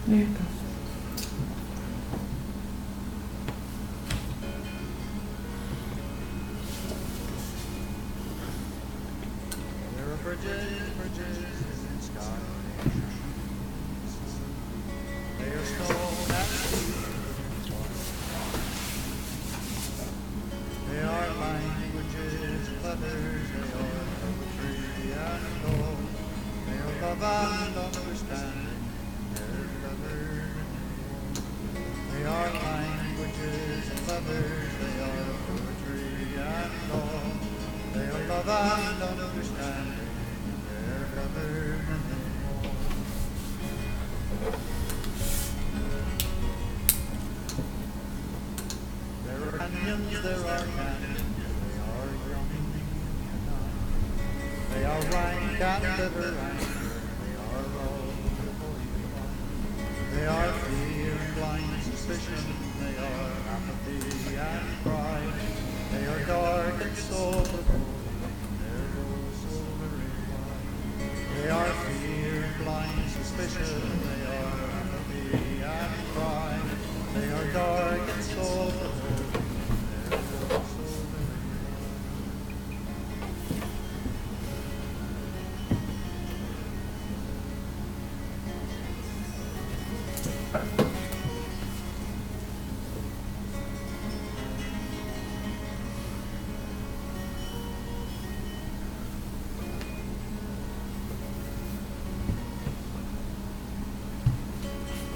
There you go. There are bridges in sky. They are stone and steel. They are languages, letters, they are poetry and all. They are love and understanding. They're clever. They are languages and letters, they are poetry and all. They are love and understanding. They're clever. There are canyons, there are canyons, they are young. They are rank and bitter anger, they are low. They are fear and blind suspicion, they are apathy and pride. They are dark and soul they're silvery wide. They are fear and blind suspicion, they are apathy and pride. They are dark and soul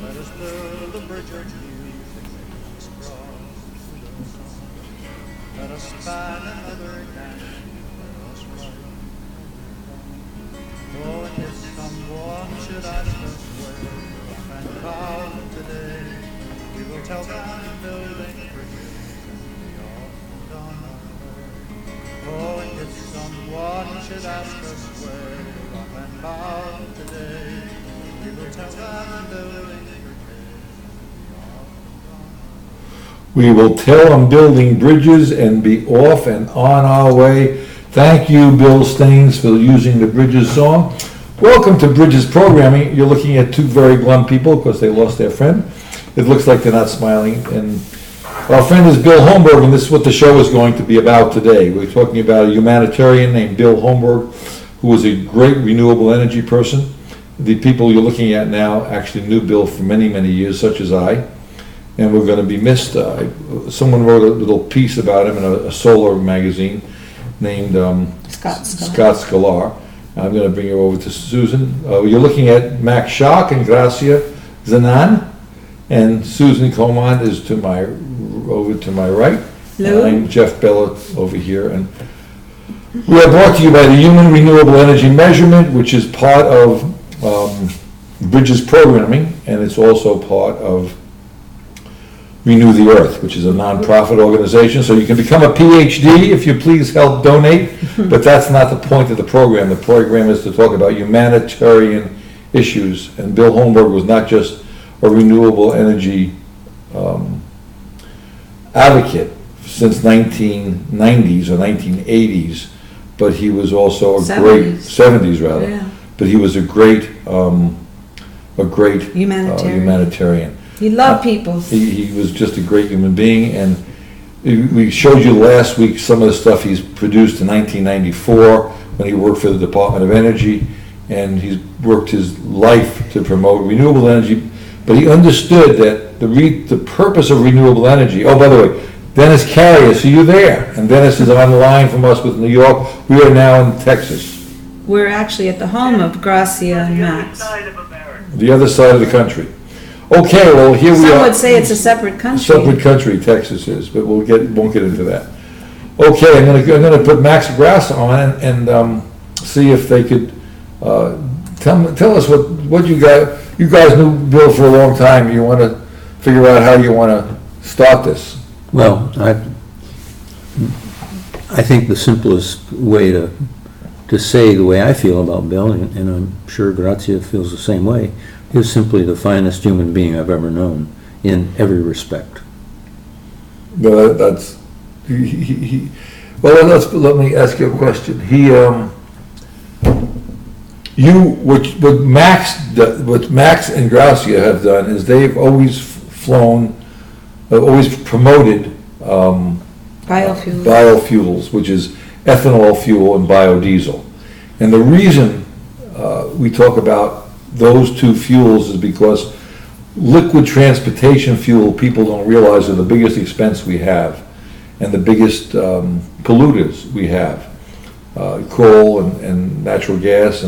Let us build a bridge of music, let us cross the sun. Let us span another canyon, let us ride. Oh, and if someone should ask us where we and how today, we will tell them building bridges beyond our way. Oh, and if someone should ask us where we and how today, we will tell them building bridges. We will tell them building bridges and be off and on our way. Thank you, Bill Staines, for using the Bridges song. Welcome to Bridges Programming. You're looking at two very glum people because they lost their friend. It looks like they're not smiling. And our friend is Bill Holmberg, and this is what the show is going to be about today. We're talking about a humanitarian named Bill Holmberg, who was a great renewable energy person. The people you're looking at now actually knew Bill for many, many years, such as I. And we're going to be missed. Someone wrote a little piece about him in a solar magazine named Scott Sklar. I'm going to bring you over to Susan. You're looking at Max Schock and Gracia Zanan, and Susan Comand is over to my right. Hello. And I'm Jeff Bella over here. And we are brought to you by the Human Renewable Energy Measurement, which is part of Bridges Programming, and it's also part of Renew the Earth, which is a non-profit organization. So you can become a PhD if you please help donate, but that's not the point of the program. The program is to talk about humanitarian issues, and Bill Holmberg was not just a renewable energy advocate since 1990s or 1980s, but he was also a 70s. great 70s rather. Yeah. But he was a great humanitarian. He loved people. He was just a great human being, and we showed you last week some of the stuff he's produced in 1994 when he worked for the Department of Energy, and he's worked his life to promote renewable energy. But he understood that the purpose of renewable energy. Oh, by the way, Dennis Carrier, so you're there, and Dennis is on the line from us with New York. We are now in Texas. We're actually at the home of Gracia and Max. The other side of the country. Okay, well, here we are. Some would say it's a separate country. Separate country, Texas is, but won't get into that. Okay, I'm gonna put Max Grass on and see if they could tell us what you guys knew Bill for a long time. You want to figure out how you want to start this. Well, I think the simplest way to say the way I feel about Bill, and I'm sure Grazia feels the same way, is simply the finest human being I've ever known in every respect. No, that's well. Let me ask you a question. what Max and Gracia have done is they've always always promoted Biofuel. biofuels, which is ethanol fuel and biodiesel. And the reason we talk about those two fuels is because liquid transportation fuel, people don't realize, are the biggest expense we have and the biggest polluters we have. Coal and natural gas,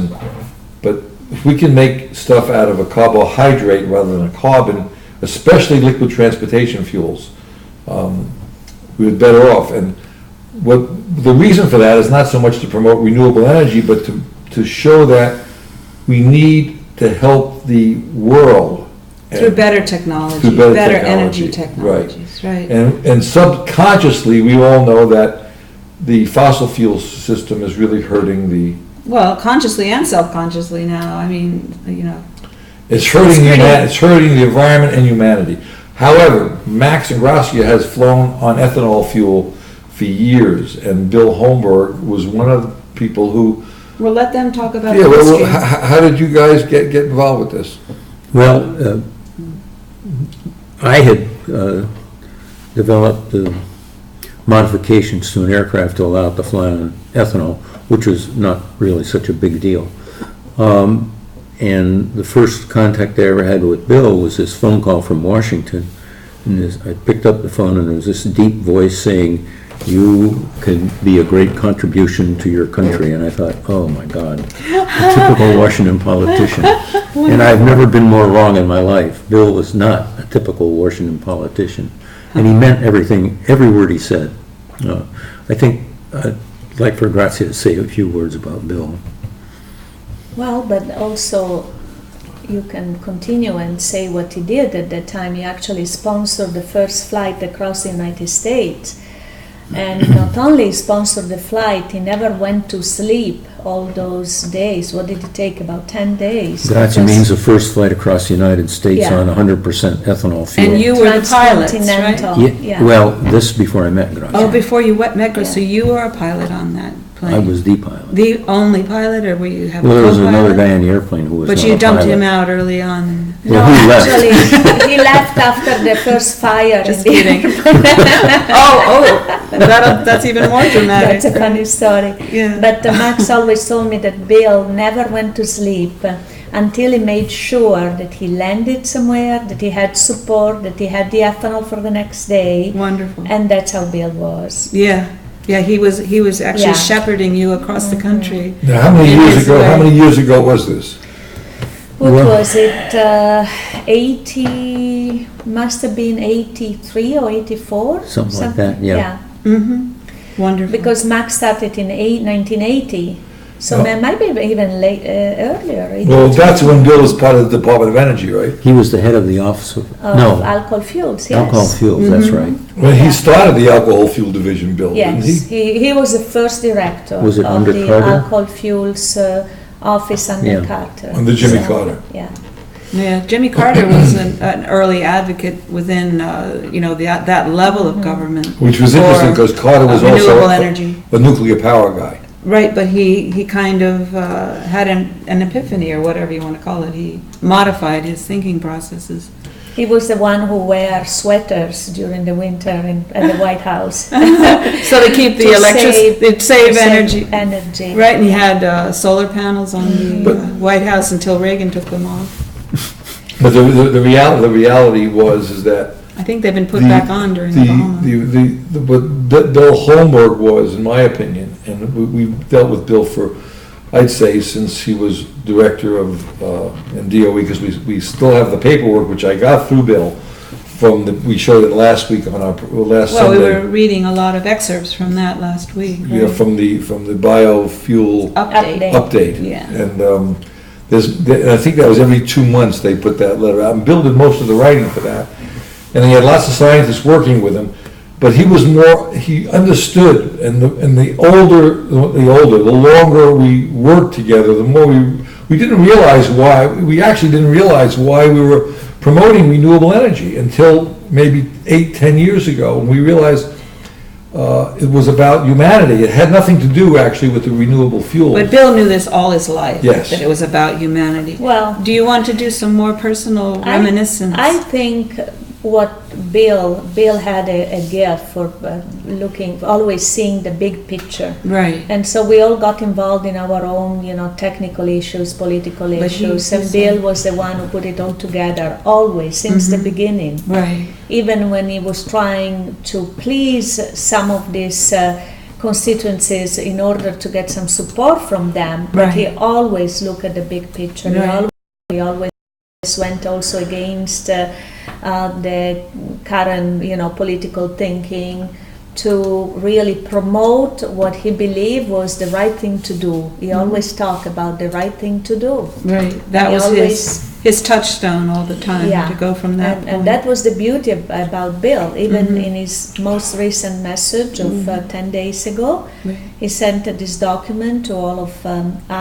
but if we can make stuff out of a carbohydrate rather than a carbon, especially liquid transportation fuels, we're better off. And what the reason for that is not so much to promote renewable energy, but to show that we need to help the world Through better technology, Through better energy technology, technologies, right. and subconsciously, we all know that the fossil fuel system is really hurting Well, consciously and subconsciously now, I mean, it's hurting pretty- it's hurting the environment and humanity. However, Max and Gracia has flown on ethanol fuel for years, and Bill Holmberg was one of the people who. Well, let them talk about Yeah, the well, history. how did you guys get involved with this? Well, I had developed modifications to an aircraft to allow it to fly on ethanol, which was not really such a big deal. And the first contact I ever had with Bill was this phone call from Washington. And I picked up the phone and there was this deep voice saying, "You can be a great contribution to your country." And I thought, oh my God, a typical Washington politician. And I've never been more wrong in my life. Bill was not a typical Washington politician. And he meant everything, every word he said. I think I'd like for Grazia to say a few words about Bill. Well, but also you can continue and say what he did at that time. He actually sponsored the first flight across the United States. And not only sponsored the flight, he never went to sleep all those days. What did it take? About 10 days. Grazia means the first flight across the United States Yeah. on 100% ethanol fuel. And you were the pilots, right? Transcontinental, yeah. Well, this before I met Grazia. Oh, before you met Gracia, so Yeah. you were a pilot on that plane? I was the pilot. The only pilot, or were you have a Well, there was another co-pilot? guy in the airplane who was not But a you dumped pilot. him out early on. Well, No, he left. actually, he left after the first fire. Just in the kidding. airplane. That's even more dramatic. That's a funny story. Yeah. But Max always told me that Bill never went to sleep until he made sure that he landed somewhere, that he had support, that he had the ethanol for the next day. Wonderful. And that's how Bill was. Yeah, he was actually Yeah. shepherding you across the country. Now, how many In years his ago? How way. many years ago was this? What Well- was it? 80, must have been 83 or 84? Something like that, yeah. Mm-hmm. Wonderful. Because Max started in 1980. So Oh. it might be even earlier. Well, 83. that's when Bill was part of the Department of Energy, right? He was the head of the office of, Of no, alcohol fuels, yes. alcohol fuels, that's right. When he started the alcohol fuel division, Bill, didn't Yes, he? he was the first director Was it of under the Carter? alcohol fuels office under Yeah. Carter. Under Jimmy Carter. Yeah. Yeah, Jimmy Carter was an early advocate within, that level of government. Which was interesting for, because Carter was also renewable energy. a nuclear power guy. Right, but he kind of had an epiphany, or whatever you want to call it. He modified his thinking processes. He was the one who wear sweaters during the winter at the White House. So they keep the To electricity, they'd save to energy. Energy. Right, and he had solar panels on the White House until Reagan took them off. But the reality is that I think they've been put the- back on during Obama. what Bill Holmberg was, in my opinion, and we've dealt with Bill for, I'd say, since he was director of in DOE, because we still have the paperwork, which I got through Bill we showed it last week on our last Well, we Sunday. were reading a lot of excerpts from that last week. Yeah, right? from the biofuel Update. update. Yeah. And I think that was every 2 months they put that letter out. And Bill did most of the writing for that. And he had lots of scientists working with him. But he understood, and the longer we worked together, the more we didn't realize why, we actually didn't realize why we were promoting renewable energy until maybe 8-10 years ago. And we realized it was about humanity. It had nothing to do actually with the renewable fuels. But Bill knew this all his life. Yes. That it was about humanity. Well, Do you want to do some more personal reminiscence? I think what Bill had a gift for looking, always seeing the big picture. Right. And so we all got involved in our own, technical issues, political But issues, he and Bill was the one who put it all together, always, since the beginning. Right. Even when he was trying to please some of these constituencies in order to get some support from them, but he Right. always looked at the big picture. Right. He always went also against the current, political thinking to really promote what he believed was the right thing to do. He always talked about the right thing to do. Right. That He was always- his touchdown all the time, Yeah. to go from that point. And that was the beauty about Bill. Even in his most recent message of 10 days ago, Right. he sent this document to all of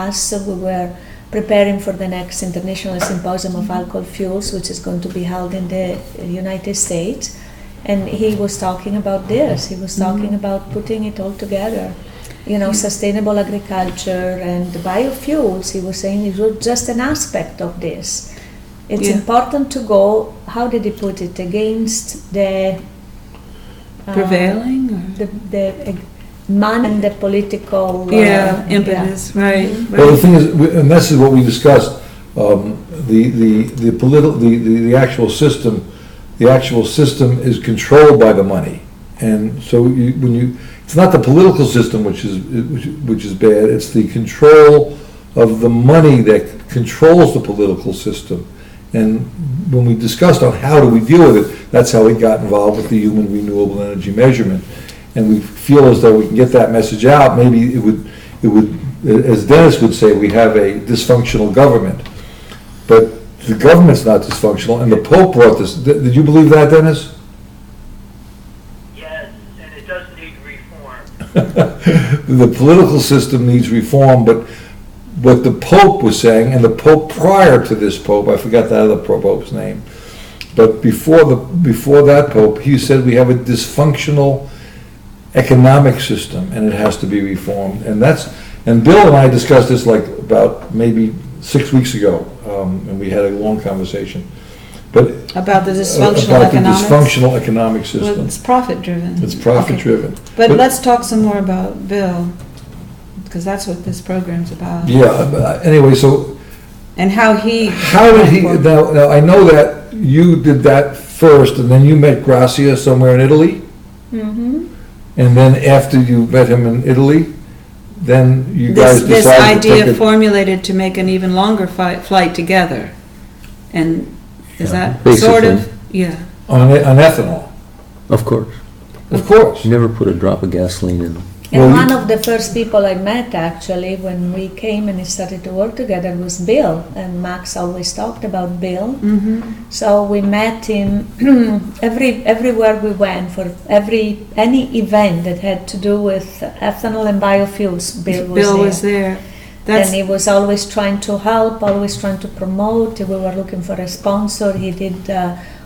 us. We were preparing for the next International Symposium of Alcohol Fuels, which is going to be held in the United States. And he was talking about this. He was talking about putting it all together. Sustainable agriculture and biofuels, he was saying, it was just an aspect of this. It's Yeah. important to go, how did he put it, against the Prevailing? Or? the money and the political Impetus. Right. Well, the Right. thing is, and this is what we discussed, the actual system, is controlled by the money. And so it's not the political system which is bad, it's the control of the money that controls the political system. And when we discussed on how do we deal with it, that's how we got involved with the human renewable energy measurement. And we feel as though we can get that message out, maybe it would, as Dennis would say, we have a dysfunctional government. But the government's not dysfunctional, and the Pope brought this. Did you believe that, Dennis? Yes, and it does need reform. The political system needs reform, but what the Pope was saying, and the Pope prior to this Pope, I forgot the other Pope's name, but before that Pope, he said we have a dysfunctional economic system, and it has to be reformed. And Bill and I discussed this like about maybe 6 weeks ago, and we had a long conversation. But About the dysfunctional about the economics? dysfunctional economic Well, system. it's profit-driven. It's profit-driven. But let's talk some more about Bill, because that's what this program's about. Yeah, but anyway, so And how he... how did he, now I know that you did that first, and then you met Gracia somewhere in Italy? Mm-hmm. And then after you met him in Italy, then you guys This decided to take idea it. formulated to make an even longer flight together. And is Yeah, that sort of... basically. Yeah. On ethanol, Of course. of course. Never put a drop of gasoline in them. And Well, one of the first people I met actually when we came and started to work together was Bill, and Max always talked about Bill. Mm-hmm. So we met him everywhere we went for any event that had to do with ethanol and biofuels. Bill was there. That's, And he was always trying to help, always trying to promote. We were looking for a sponsor. He did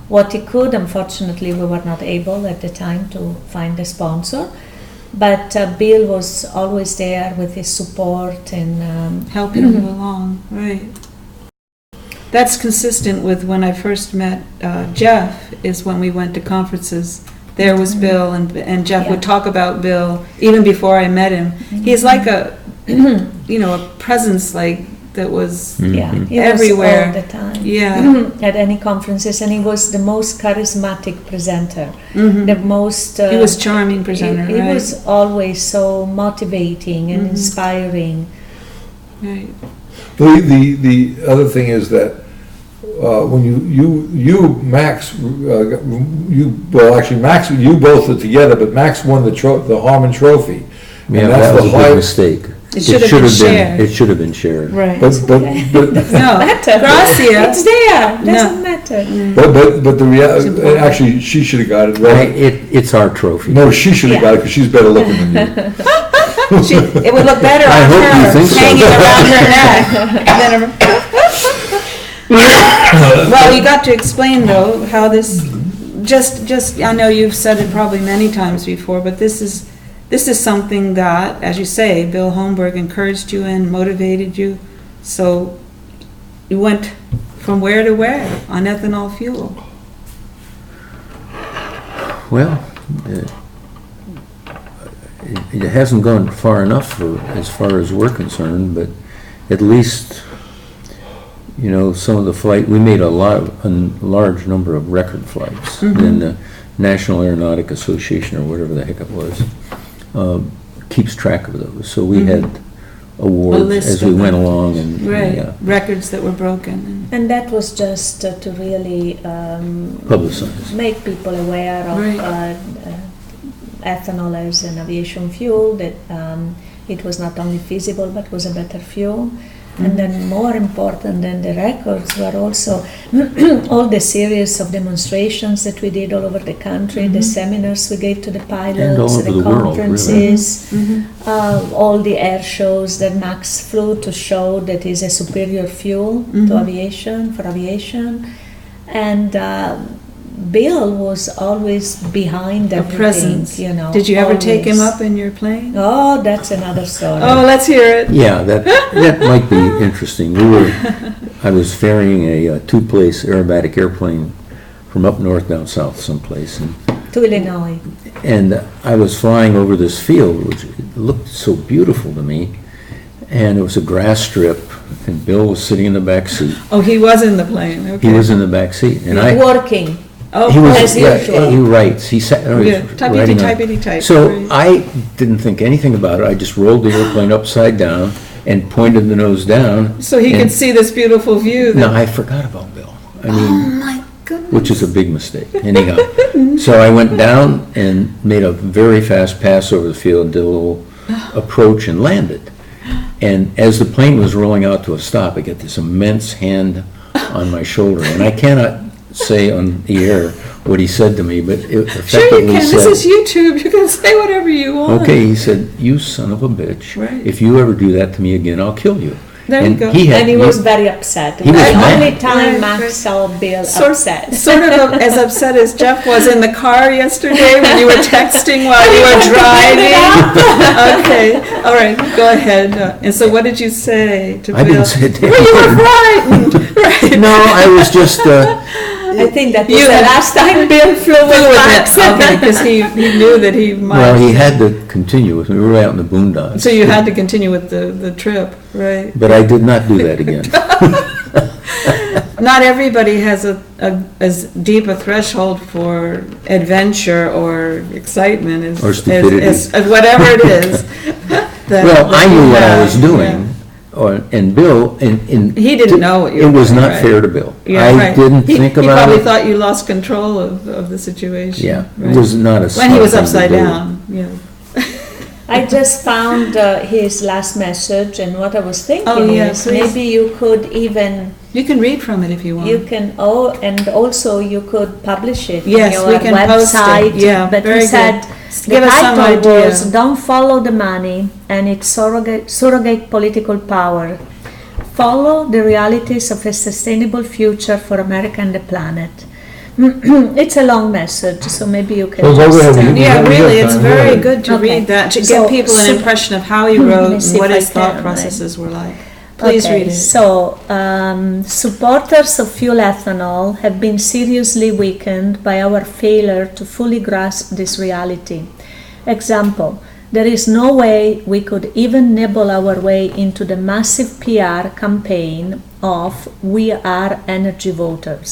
what he could. Unfortunately, we were not able at the time to find a sponsor. But Bill was always there with his support and helping you along, right. That's consistent with when I first met Jeff, is when we went to conferences. There was Bill, and Jeff would talk about Bill, even before I met him. He's like a presence like that was, yeah, he Everywhere. was all the time. yeah. At any conferences, and he was the most charismatic presenter. Mhm. The most. He was charming presenter, He right? was always so motivating and Mhm. inspiring. Right. The other thing is that when Max, Max, you both are together, but Max won the Harmon Trophy. And Yeah, that's that was the a big highest- mistake. It should have been shared. It should have been shared. Right. But No, matter. Gracia. It's there. Doesn't No. matter. but the It's reality, important. actually, she should have got it, Right, right? it's our trophy. No, she should have got it, because she's better looking than you. It would look better I on hope you her, think so. hanging around her neck. than Well, you got to explain though how just, I know you've said it probably many times before, but this is something that, as you say, Bill Holmberg encouraged you and motivated you. So you went from where to where on ethanol fuel? Well, it hasn't gone far enough as far as we're concerned, but at least, you know, some of the flight, we made a large number of record flights. And the National Aeronautic Association, or whatever the heck it was, keeps track of those. So we had awards as we went along, and records that were broken. And that was just to really publicize, make people aware of ethanol as an aviation fuel, that it was not only feasible but was a better fuel. And then more important than the records were also all the series of demonstrations that we did all over the country, the seminars we gave to the pilots, the conferences, all the air shows that Max flew to show that is a superior fuel to aviation, for aviation. And Bill was always behind everything, a presence. you know. Did you ever take him always. up in your plane? Oh, that's another story. Oh, let's hear it. Yeah, that might be interesting. I was ferrying a two-place aerobatic airplane from up north down south someplace, To Illinois. and I was flying over this field, which looked so beautiful to me, and it was a grass strip, and Bill was sitting in the back seat. Oh, he was in the plane. Okay. He was in the back seat, and Working. Oh, he was, as usual. he writes, he sat, he was writing on- typey. So Right. I didn't think anything about it. I just rolled the airplane upside down and pointed the nose down. So he and- could see this beautiful view. No, I forgot about Bill. I mean, Oh my goodness. which is a big mistake, anyhow. So I went down and made a very fast pass over the field, did a little approach and landed. And as the plane was rolling out to a stop, I get this immense hand on my shoulder, and I cannot say on the air what he said to me, but it Sure you effectively can. said, This is YouTube. You can say whatever you want. okay, he said, "You son of a bitch, Right. if you ever do that to me again, I'll kill you." There you And go. And he was very upset. He was the mad. only time Right, Max right. saw Bill upset. Sort of as upset as Jeff was in the car yesterday when you were texting while you were driving. Okay, all right, go ahead. And so what did you say to Bill? I didn't say a damn Well, you were word. frightened. Right. No, I was just, I think that was You the had- last time Bill flew with Max. Okay, because he knew that he might. well, he had to continue with me. We were out in the boondocks. So you had to continue with the trip, right? But I did not do that again. Not everybody has as deep a threshold for adventure or excitement as Or stupidity. as whatever it is. Well, I knew what I was Yeah. doing, and Bill, He didn't know what you were It was doing, not right. fair to Bill. Yeah, I right. didn't He- think He about probably it. thought you lost control of the situation. Yeah, right? it was not a When he was smart thing to upside do. down, yeah. I just found his last message, and what I was thinking Oh, yeah, is please. maybe you could even, You can read from it if you want. you can, and also you could publish it Yes, on we your can post it. website. Yeah, But very he said, good. Give the us some title idea. was "Don't Follow the Money and Its Surrogate Political Power. Follow the realities of a sustainable future for America and the planet." It's a long message, so maybe you can So go just, ahead, Yeah, we really, got it's time. Go very ahead. good to Okay. read that, to So- give people an so- impression of how he Let wrote me and see what if I his thought can, processes were like. Please Okay, read it. so supporters of fuel ethanol have been seriously weakened by our failure to fully grasp this reality. Example, there is no way we could even nibble our way into the massive PR campaign of "We are energy voters,"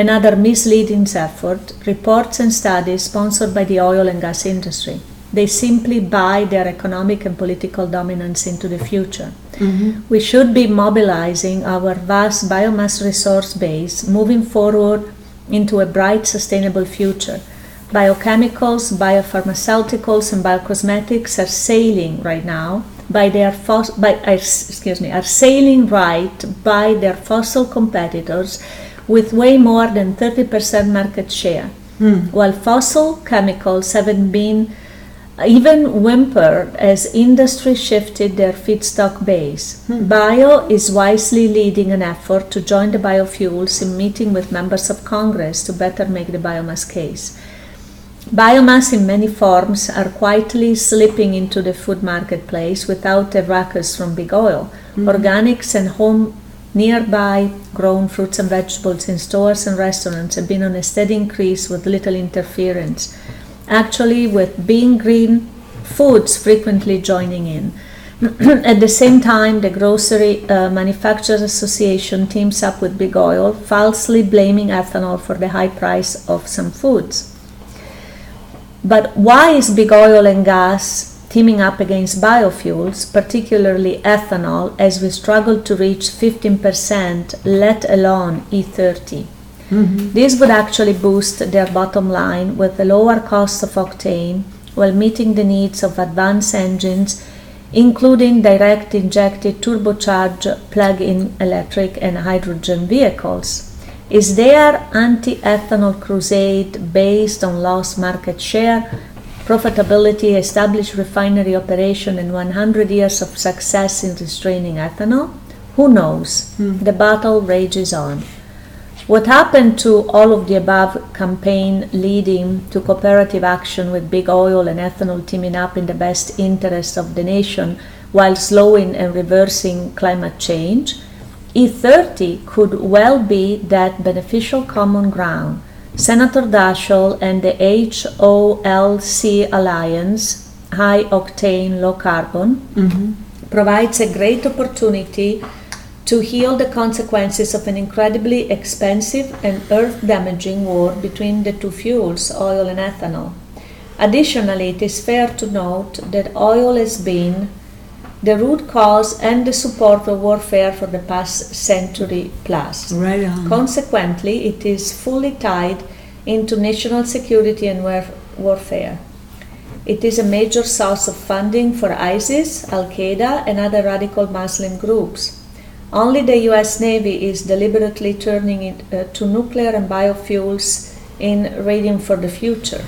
another misleading effort, reports and studies sponsored by the oil and gas industry. They simply buy their economic and political dominance into the future. We should be mobilizing our vast biomass resource base, moving forward into a bright, sustainable future. Biochemicals, biopharmaceuticals, and biocosmetics are sailing right now are sailing right by their fossil competitors with way more than 30% market share, while fossil chemicals haven't been even whimper as industry shifted their feedstock base. Bio is wisely leading an effort to join the biofuels in meeting with members of Congress to better make the biomass case. Biomass in many forms are quietly slipping into the food marketplace without a ruckus from big oil. Organics and home nearby grown fruits and vegetables in stores and restaurants have been on a steady increase with little interference. Actually, with Being Green Foods frequently joining in. At the same time, the Grocery Manufacturers Association teams up with big oil, falsely blaming ethanol for the high price of some foods. But why is big oil and gas teaming up against biofuels, particularly ethanol, as we struggle to reach 15%, let alone E30? This would actually boost their bottom line with a lower cost of octane while meeting the needs of advanced engines, including direct injected turbocharged plug-in electric and hydrogen vehicles. Is their anti-ethanol crusade based on lost market share, profitability, established refinery operation, and 100 years of success in restraining ethanol? Who knows? The battle rages on. What happened to all of the above campaign leading to cooperative action with big oil and ethanol teaming up in the best interest of the nation while slowing and reversing climate change? E30 could well be that beneficial common ground. Senator Daschle and the HOLC Alliance, High Octane Low Carbon, provides a great opportunity to heal the consequences of an incredibly expensive and earth-damaging war between the two fuels, oil and ethanol. Additionally, it is fair to note that oil has been the root cause and the support of warfare for the past century plus. Right on. Consequently, it is fully tied into national security and warfare. It is a major source of funding for ISIS, Al-Qaeda, and other radical Muslim groups. Only the US Navy is deliberately turning it to nuclear and biofuels in radium for the future.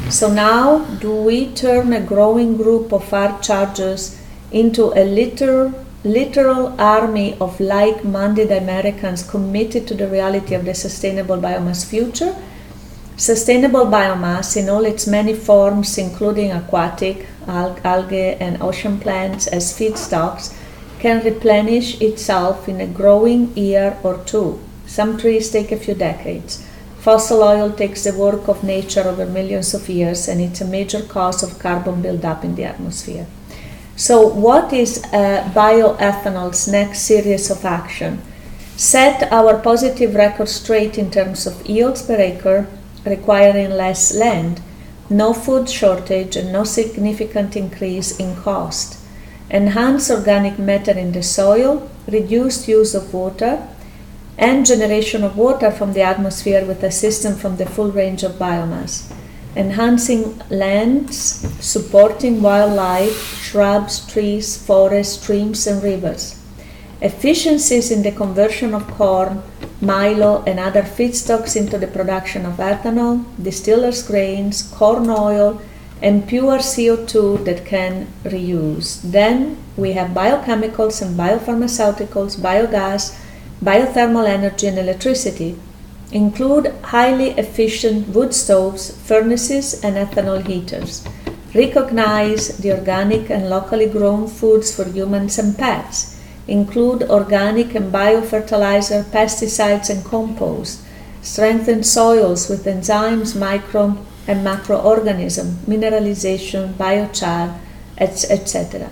So now, do we turn a growing group of hard chargers into a literal army of like-minded Americans committed to the reality of the sustainable biomass future? Sustainable biomass in all its many forms, including aquatic, algae, and ocean plants as feedstocks, can replenish itself in a growing year or two. Some trees take a few decades. Fossil oil takes the work of nature over millions of years, and it's a major cause of carbon buildup in the atmosphere. So what is bioethanol's next series of action? Set our positive record straight in terms of yields per acre, requiring less land, no food shortage, and no significant increase in cost. Enhance organic matter in the soil, reduced use of water, and generation of water from the atmosphere with assistance from the full range of biomass. Enhancing lands, supporting wildlife, shrubs, trees, forests, streams, and rivers. Efficiencies in the conversion of corn, milo, and other feedstocks into the production of ethanol, distillers' grains, corn oil, and pure CO2 that can reuse. Then we have biochemicals and biopharmaceuticals, biogas, biothermal energy, and electricity. Include highly efficient wood stoves, furnaces, and ethanol heaters. Recognize the organic and locally grown foods for humans and pets. Include organic and biofertilizer, pesticides, and compost. Strengthen soils with enzymes, micro and macroorganisms, mineralization, biochar, etc.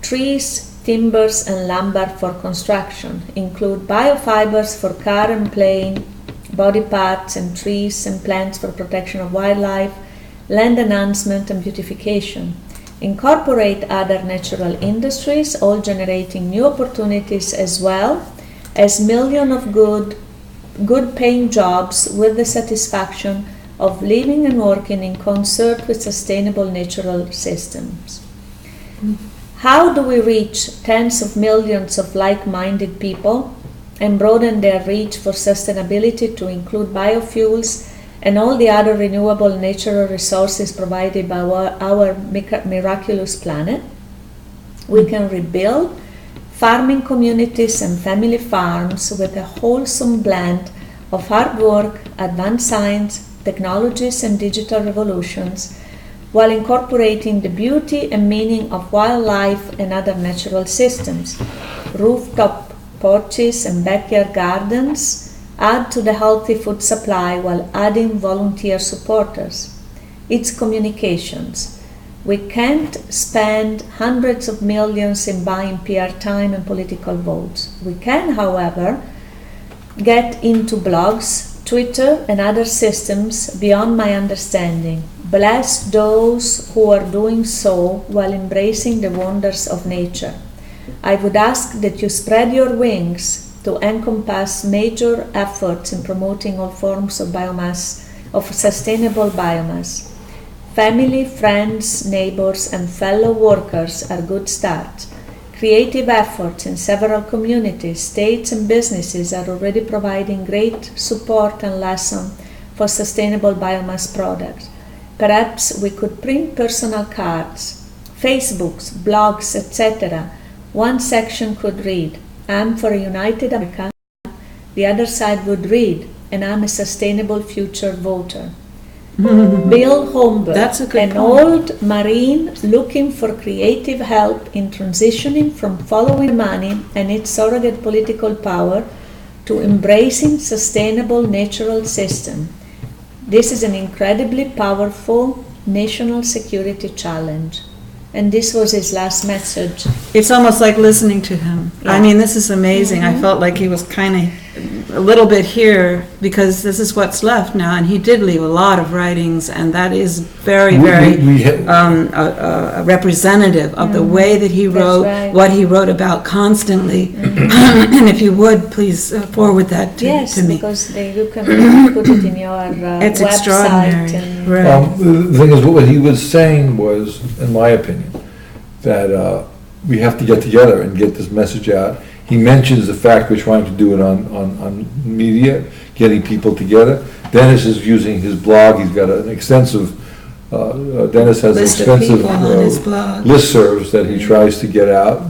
Trees, timbers, and lumber for construction. Include biofibers for car and plane, body parts, and trees and plants for protection of wildlife, land enhancement, and beautification. Incorporate other natural industries, all generating new opportunities as well as millions of good paying jobs with the satisfaction of living and working in concert with sustainable natural systems. How do we reach tens of millions of like-minded people and broaden their reach for sustainability to include biofuels and all the other renewable natural resources provided by our miraculous planet, we can rebuild farming communities and family farms with a wholesome blend of hard work, advanced science, technologies, and digital revolutions, while incorporating the beauty and meaning of wildlife and other natural systems. Rooftop porches and backyard gardens add to the healthy food supply while adding volunteer supporters. It's communications. We can't spend hundreds of millions in buying PR time and political votes. We can, however, get into blogs, Twitter, and other systems beyond my understanding. Bless those who are doing so while embracing the wonders of nature. I would ask that you spread your wings to encompass major efforts in promoting all forms of biomass, of sustainable biomass. Family, friends, neighbors, and fellow workers are good starts. Creative efforts in several communities, states, and businesses are already providing great support and lessons for sustainable biomass products. Perhaps we could print personal cards, Facebooks, blogs, etc. One section could read, "I'm for a united America." The other side would read, "And I'm a sustainable future voter." Bill Holmberg, That's a good an point. old Marine looking for creative help in transitioning from following money and its surrogate political power to embracing sustainable natural system. This is an incredibly powerful national security challenge. And this was his last message. It's almost like listening to him. I Yeah. mean, this is amazing. I felt like he was kind of a little bit here because this is what's left now, and he did leave a lot of writings, and that is very, very representative of the way that he That's wrote, right. what he wrote about constantly. And if you would, please forward that Yes, to me. because you can put it in your It's website. extraordinary, And right. The thing is, what he was saying was, in my opinion, that we have to get together and get this message out. He mentions the fact we're trying to do it on media, getting people together. Dennis is using his blog, he's got an extensive, Dennis has List of extensive people on his blog. listservs that he tries to get out.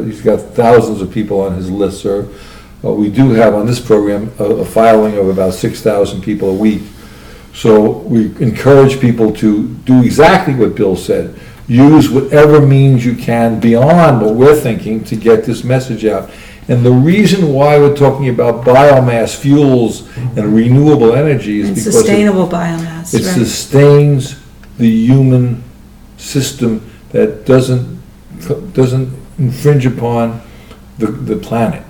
He's got thousands of people on his listserv. We do have on this program a filing of about 6,000 people a week. So we encourage people to do exactly what Bill said. Use whatever means you can beyond what we're thinking to get this message out. And the reason why we're talking about biomass fuels and renewable energy is And because sustainable biomass, it right. sustains the human system that doesn't infringe upon the planet.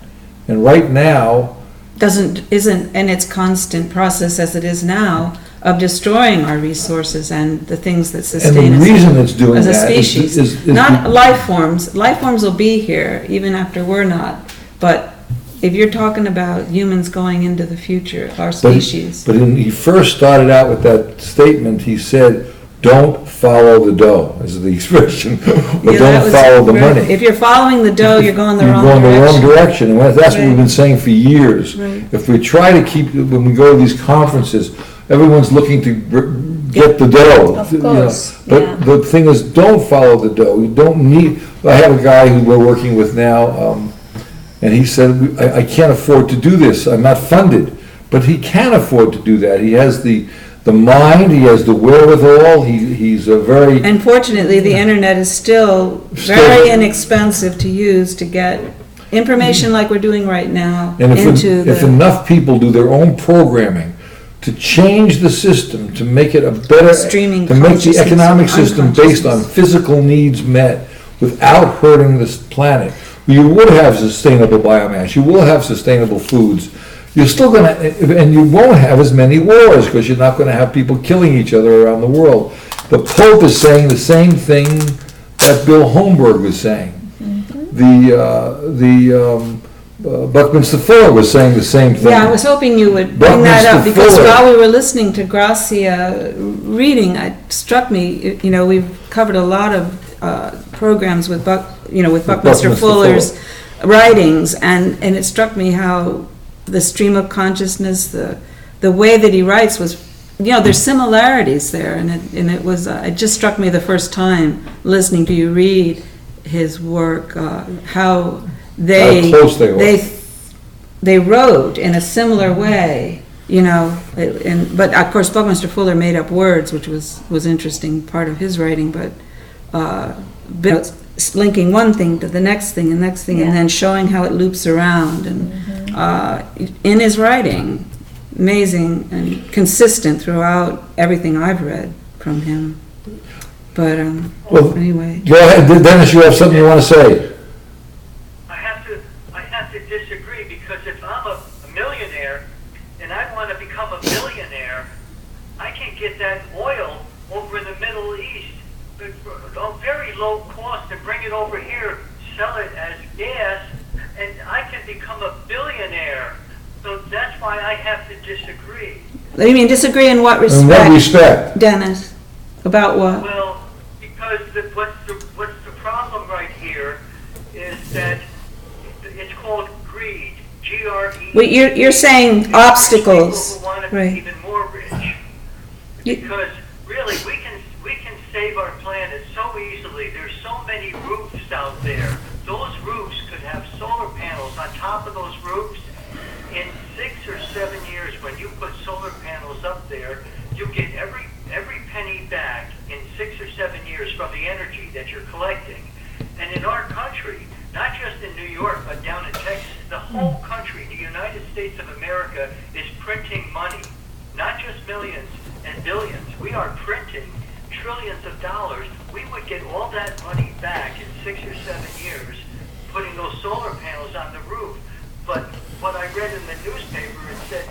And right now, Isn't in its constant process as it is now of destroying our resources and the things that and sustain the us reason it's doing as a that species. is Not life forms. Life forms will be here even after we're not. But if you're talking about humans going into the future, our species. But when he first started out with that statement, he said, "Don't follow the dough," is the expression, or Yeah, that don't was follow the very- money. If you're following the dough, you're going the You're wrong going the wrong direction. direction, and that's what we've been Right. saying for years. Right. If we try to keep, when we go to these conferences, everyone's looking to get the dough. Of you know. course, yeah. But the thing is, don't follow the dough. You don't need, I have a guy who we're working with now, and he said, I can't afford to do this, I'm not funded. But he can afford to do that. He has the mind, he has the wherewithal, he's a very, And fortunately, the internet is still very inexpensive to use to get information like we're doing right now and into if the, enough people do their own programming to change the system, to make it a better, Streaming to make the consciousness economic and system based on unconsciousness. physical needs met without hurting this planet, you would have sustainable biomass, you will have sustainable foods. You're still gonna, and you won't have as many wars, because you're not gonna have people killing each other around the world. The Pope is saying the same thing that Bill Holmberg was saying. Buckminster Fuller was saying the same thing. yeah, I was hoping you would bring that up, Buckminster because Fuller. while we were listening to Gracia reading, it struck me, you know, we've covered a lot of programs with with Buckminster Buckminster Fuller's writings, and it struck me how the stream of consciousness, the way that he writes was there's similarities there, and it was, it just struck me the first time listening to you read his work, how How close they were. they wrote in a similar way, but of course Buckminster Fuller made up words, which was interesting part of his writing, but linking one thing to the next thing and next thing, and then showing how it loops around, and in his writing, amazing and consistent throughout everything I've read from him. But Well, anyway, Go ahead, Dennis, you have something you want to say? I have to disagree, because if I'm a millionaire and I want to become a billionaire, I can get that oil over in the Middle East at a very low cost and bring it over here, sell it as gas, and I can become a billionaire. So that's why I have to disagree. you mean disagree in what In what respect, respect? Dennis? About what? Well, because what's the problem right here is that it's called greed. G-R-E. Well, you're saying obstacles, People who want to right. be even more rich. Because really, we can save our planet so easily. There's so many roofs out there. Those roofs could have solar panels on top of those roofs. In 6 or 7 years, when you put solar panels up there, you get every penny back in 6 or 7 years from the energy that you're collecting. And in our country, not just in New York, but down in Texas, the whole country, the United States of America, is printing money. Not just millions and billions. We are printing trillions of dollars. We would get all that money back in 6 or 7 years, putting those solar panels on the roof. But what I read in the newspaper, it said,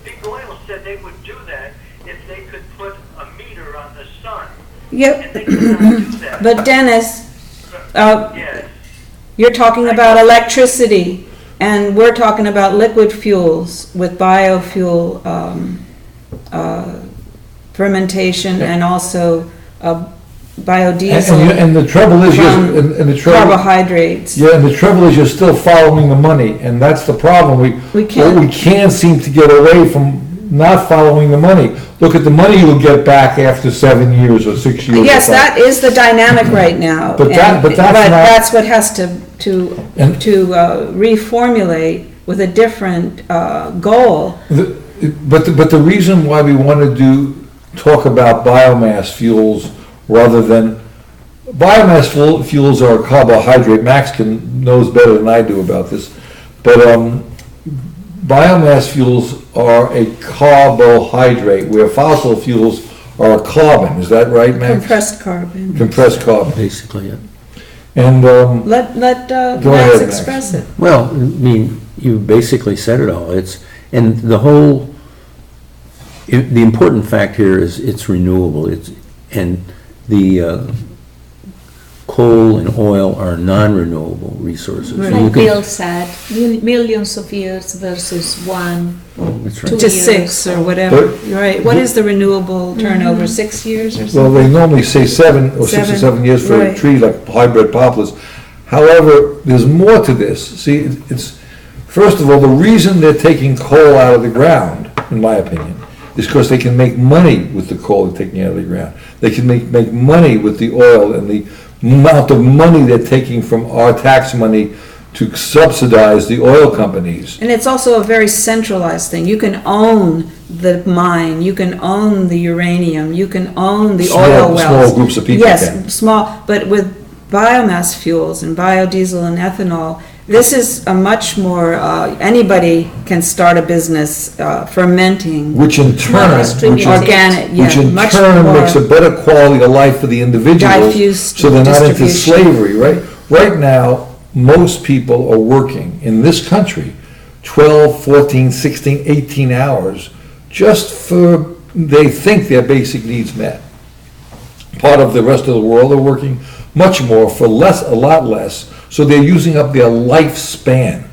Big Oil said they would do that if they could put a meter on the sun. And they could not do that. But Dennis, Yes. you're talking about electricity, and we're talking about liquid fuels with biofuel fermentation, and also biodiesel And the trouble is, and the trouble, carbohydrates. yeah, and the trouble is you're still following the money, and that's the problem. We can't- We can't seem to get away from not following the money. Look at the money you'll get back after 7 years or 6 years. Yes, or something. that is the dynamic right now. But that's but not- that's what has to And- reformulate with a different goal. But the reason why we want to talk about biomass fuels rather than, fuels are a carbohydrate, Max knows better than I do about this, but biomass fuels are a carbohydrate, where fossil fuels are a carbon, is that right, Max? Compressed carbon. Compressed carbon. Basically, yeah. And, Let Go Max ahead, Max. express it. Well, I mean, you basically said it all. And the whole, the important fact here is it's renewable. And the coal and oil are non-renewable resources. So you Like can- Bill said, millions of years versus 1, That's 2 right. Just years. 6 or whatever, But- you're right. What is the renewable turnover, 6 years or well, something? they normally say 7 or 6 or 7 years for a Right. tree like hybrid poplars. However, there's more to this. See, it's, first of all, the reason they're taking coal out of the ground, in my opinion, is because they can make money with the coal they're taking out of the ground. They can make money with the oil, and the amount of money they're taking from our tax money to subsidize the oil companies. And it's also a very centralized thing. You can own the mine, you can own the uranium, you can own the Small- oil wells. small groups of people can. Yes, small, but with biomass fuels and biodiesel and ethanol, this is a much more, anybody can start a business fermenting. Which in turn, Organic, yeah, which in much turn more makes a better quality of life for the individuals, diffused so they're not into distribution. slavery, right? Right now, most people are working in this country 12, 14, 16, 18 hours just for, they think their basic needs met. Part of the rest of the world are working much more for less, a lot less, so they're using up their lifespan.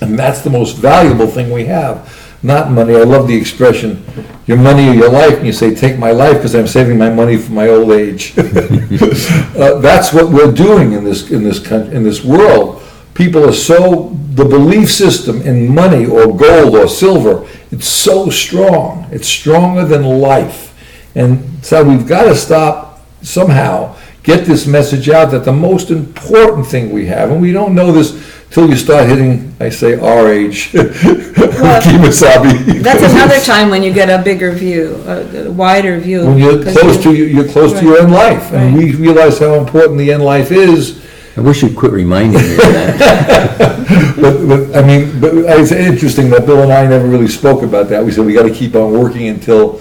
And that's the most valuable thing we have, not money. I love the expression, your money or your life, and you say, take my life because I'm saving my money for my old age. That's what we're doing in this world. people are so, the belief system in money or gold or silver, it's so strong. It's stronger than life. And so we've got to stop somehow, get this message out that the most important thing we have, and we don't know this till you start hitting, I say, our age, Kemosabe. That's another time when you get a bigger view, a wider view. When you're because close to, you're close to your end life, and Right. we realize how important the end life is. I wish you'd quit reminding me of that. But I mean, but it's interesting that Bill and I never really spoke about that. We said we got to keep on working until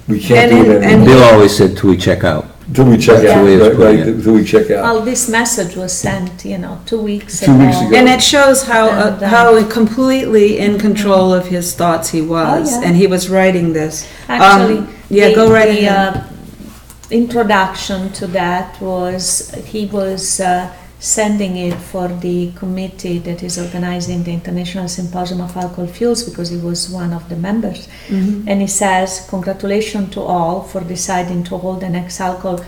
we can't do it And anymore. Bill always said, till we check out. Until we check That's out, the way it's right, putting right, it. until we check out. Well, this message was sent, 2 weeks 2 weeks ago. And it shows And, how completely in control of his thoughts he was, Oh, yeah. and he was writing this. Actually, Yeah, go right the ahead. introduction to that was, he was sending it for the committee that is organizing the International Symposium of Alcohol Fuels, because he was one of the members. Mhm. And he says, congratulations to all for deciding to hold the next alcohol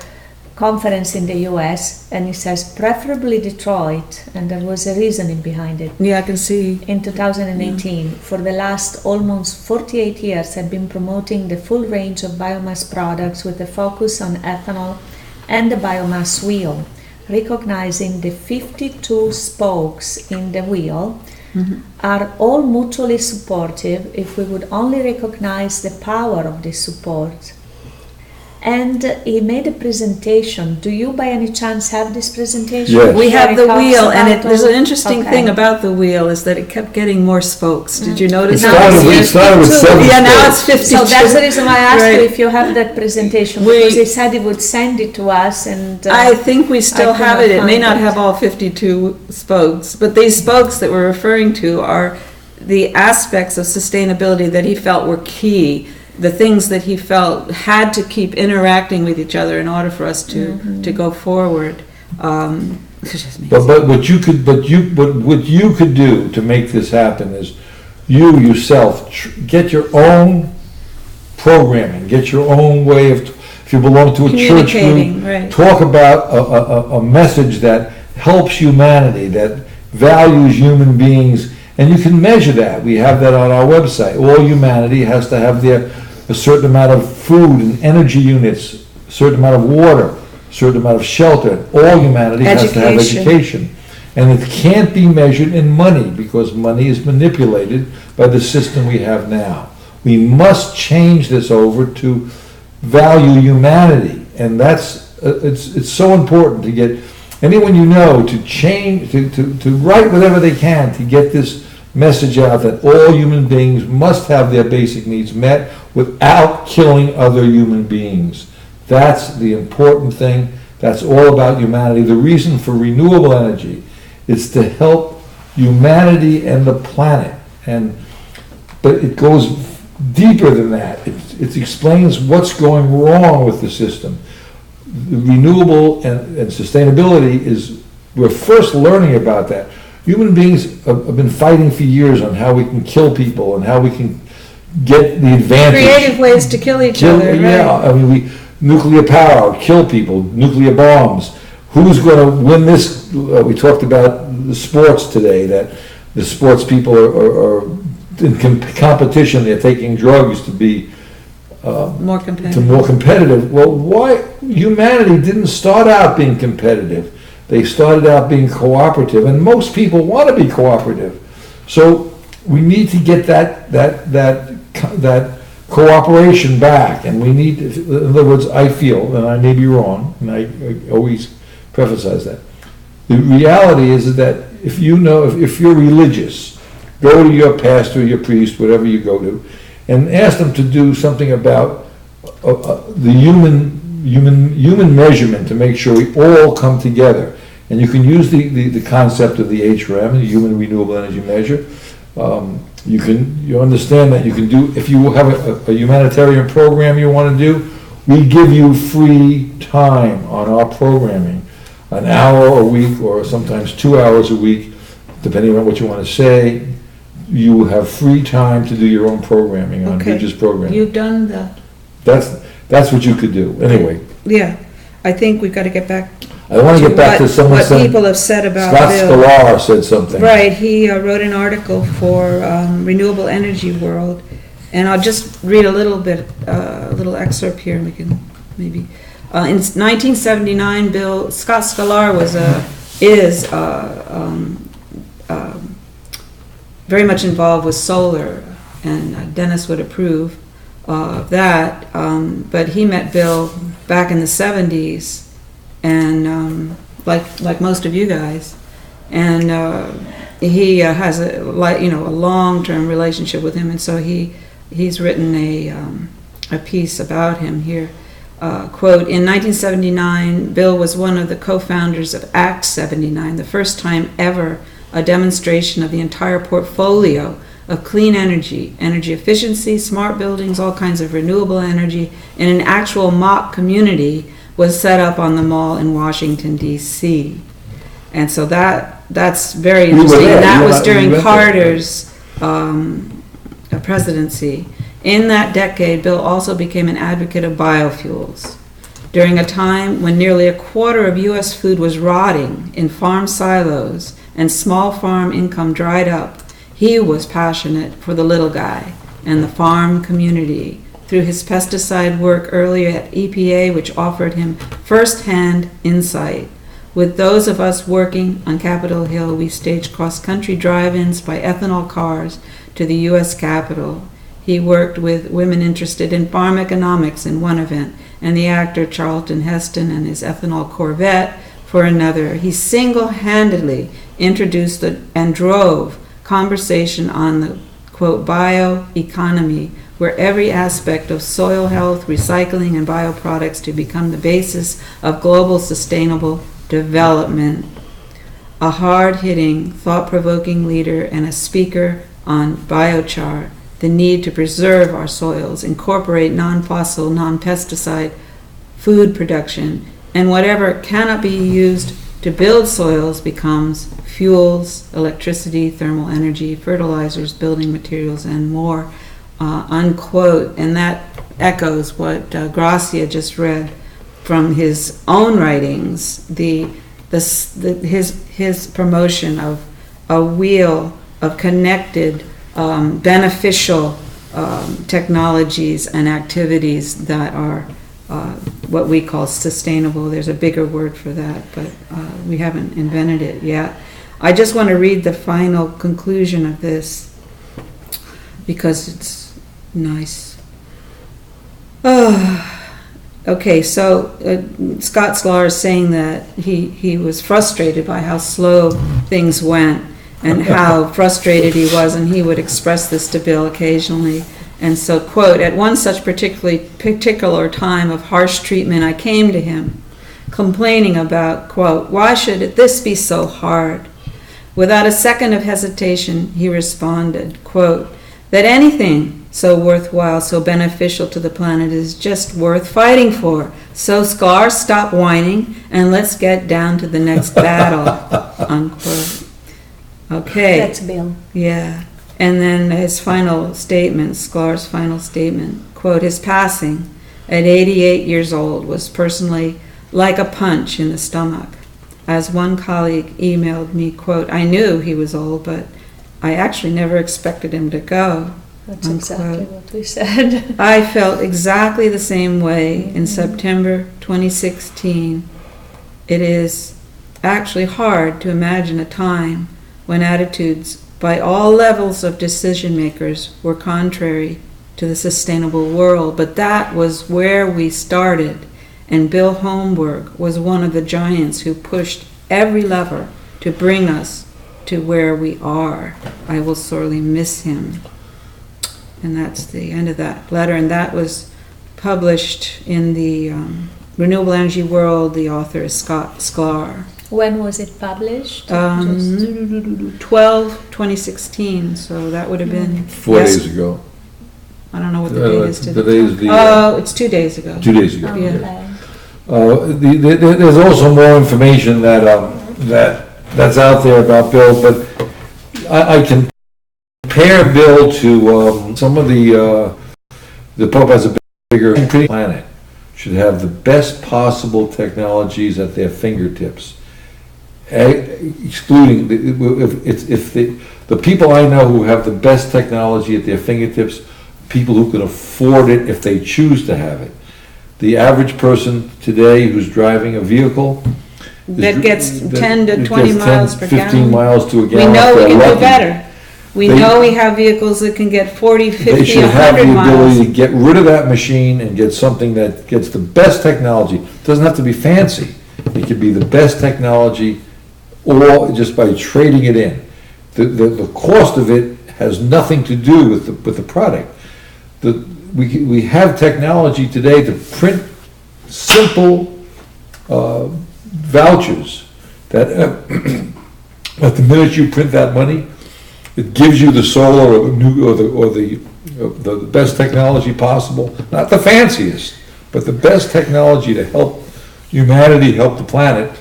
conference in the US. And he says, preferably Detroit, and there was a reasoning behind it. Yeah, I can see. In 2018, for the last almost 48 years, I've been promoting the full range of biomass products with a focus on ethanol and the biomass wheel, recognizing the 52 spokes in the wheel are all mutually supportive if we would only recognize the power of this support. And he made a presentation. Do you by any chance have this presentation? Yes. We have the Where he wheel, talks and about there's an all- interesting Okay. thing about the wheel is that it kept getting more spokes. Did you It notice? started with 7 Yeah, now it's spokes. 52. So that's the reason why I asked you Right. if you have that presentation, We- because he said he would send it to us, and I think we still I have cannot it. It may find not it. have all 52 spokes, but these spokes that we're referring to are the aspects of sustainability that he felt were key, the things that he felt had to keep interacting with each other in order for us to go forward. It's just amazing. But what you could do to make this happen is you yourself get your own programming, get your own way of, if you belong to a church Communicating, group, right. talk about a message that helps humanity, that values human beings, and you can measure that. We have that on our website. All humanity has to have a certain amount of food and energy units, a certain amount of water, a certain amount of shelter. All humanity has to have education. And it can't be measured in money, because money is manipulated by the system we have now. We must change this over to value humanity, and that's it's so important to get anyone you know to change, to write whatever they can to get this message out that all human beings must have their basic needs met without killing other human beings. That's the important thing. That's all about humanity. The reason for renewable energy is to help humanity and the planet. But it goes deeper than that. It explains what's going wrong with the system. The renewable and sustainability is, we're first learning about that. Human beings have been fighting for years on how we can kill people and how we can get the advantage. Creative ways to kill each other, Yeah, right? I mean, nuclear power, kill people, nuclear bombs. Who's going to win this? We talked about the sports today, that the sports people are in competition. They're taking drugs to be More to competitive. more competitive. Well, why? Humanity didn't start out being competitive. They started out being cooperative, and most people want to be cooperative. So we need to get that cooperation back, and we need, in other words, I feel, and I may be wrong, and I always preface that. The reality is that if you're religious, go to your pastor, your priest, whatever you go to, and ask them to do something about the human measurement to make sure we all come together. And you can use the concept of the HRM, the Human Renewable Energy Measure. You understand that you can do, if you have a humanitarian program you want to do, we give you free time on our programming, an hour a week or sometimes 2 hours a week, depending on what you want to say. You will have free time to do your own programming on Okay. Bridges programming. You've done the, That's what you could do. Anyway, yeah. I think we've got to get back. I want to get back to someone what said, people have said about Scott Bill. Sklar said something. Right, he wrote an article for Renewable Energy World, and I'll just read a little bit, a little excerpt here, and we can maybe. In 1979, Scott Sklar is very much involved with solar, and Dennis would approve of that. But he met Bill back in the 70s, and like most of you guys, and he has a long-term relationship with him, and so he's written a piece about him here. Quote, in 1979, Bill was one of the co-founders of Act 79, the first time ever a demonstration of the entire portfolio of clean energy, energy efficiency, smart buildings, all kinds of renewable energy, in an actual mock community was set up on the mall in Washington, D.C. And so that's very interesting. And that was during Carter's presidency. In that decade, Bill also became an advocate of biofuels. During a time when nearly a quarter of U.S. food was rotting in farm silos and small farm income dried up, he was passionate for the little guy and the farm community through his pesticide work earlier at EPA, which offered him first-hand insight. With those of us working on Capitol Hill, we staged cross-country drive-ins by ethanol cars to the U.S. Capitol. He worked with women interested in farm economics in one event, and the actor Charlton Heston and his ethanol Corvette for another. He single-handedly introduced and drove conversation on the, quote, bioeconomy, where every aspect of soil health, recycling, and bioproducts to become the basis of global sustainable development. A hard-hitting, thought-provoking leader and a speaker on biochar, the need to preserve our soils, incorporate non-fossil, non-pesticide food production, and whatever cannot be used to build soils becomes fuels, electricity, thermal energy, fertilizers, building materials, and more, unquote. And that echoes what Gracia just read from his own writings, his promotion of a wheel of connected, beneficial technologies and activities that are what we call sustainable. There's a bigger word for that, but we haven't invented it yet. I just want to read the final conclusion of this because it's nice. Okay, so Scott Sklar is saying that he was frustrated by how slow things went and how frustrated he was, and he would express this to Bill occasionally. And so, quote, at one such particular time of harsh treatment, I came to him, complaining about, quote, why should this be so hard? Without a second of hesitation, he responded, quote, that anything so worthwhile, so beneficial to the planet is just worth fighting for. So, Sklar, stop whining, and let's get down to the next battle, unquote. Okay. That's Bill. Yeah. And then his final statement, Sklar's final statement, quote, his passing at 88 years old was personally like a punch in the stomach. As one colleague emailed me, quote, I knew he was old, but I actually never expected him to go. That's unquote. exactly what we said. I felt exactly the same way in September 2016. It is actually hard to imagine a time when attitudes by all levels of decision makers were contrary to the sustainable world. But that was where we started, and Bill Holmberg was one of the giants who pushed every lever to bring us to where we are. I will sorely miss him. And that's the end of that letter, and that was published in the Renewable Energy World. The author is Scott Sklar. When was it published? 2016, so that would have been 4 days ago. I don't know what the date is today. Today's the, Oh, it's 2 days ago. 2 days ago. Yeah. There's also more information that's out there about Bill, but I can compare Bill to some of the Pope has a bigger planet. should have the best possible technologies at their fingertips. Excluding, if the people I know who have the best technology at their fingertips, people who can afford it if they choose to have it. The average person today who's driving a vehicle That gets 10 to 20 miles per 15 gallon. miles to a We gallon. know if we they're can do lucky. better. We They- know we have vehicles that can get 40, They 50, should have 100 the ability miles. to get rid of that machine and get something that gets the best technology. Doesn't have to be fancy. It could be the best technology, or just by trading it in. The cost of it has nothing to do with the product. We have technology today to print simple vouchers that at the minute you print that money, it gives you the solar or the best technology possible, not the fanciest, but the best technology to help humanity, help the planet.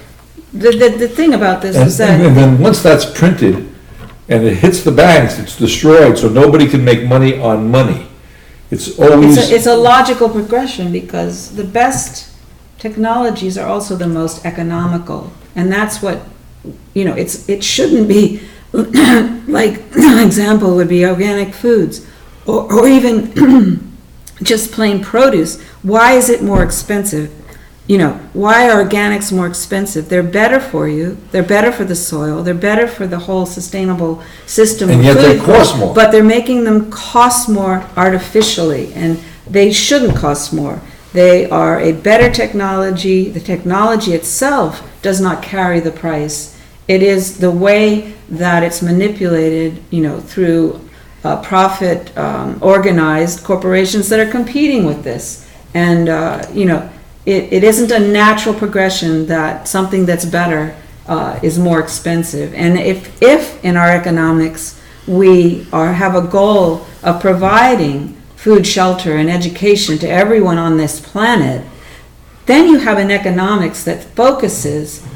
The thing about this is And that, then once that's printed and it hits the banks, it's destroyed, so nobody can make money on money. It's always. it's a logical progression, because the best technologies are also the most economical. And that's what, it shouldn't be, like, an example would be organic foods, or even just plain produce. Why is it more expensive? Why are organics more expensive? They're better for you, they're better for the soil, they're better for the whole sustainable system. And of yet they food, cost more. But they're making them cost more artificially, and they shouldn't cost more. They are a better technology. The technology itself does not carry the price. It is the way that it's manipulated, through profit organized corporations that are competing with this. And, it isn't a natural progression that something that's better is more expensive. And if in our economics we have a goal of providing food, shelter, and education to everyone on this planet, then you have an economics that focuses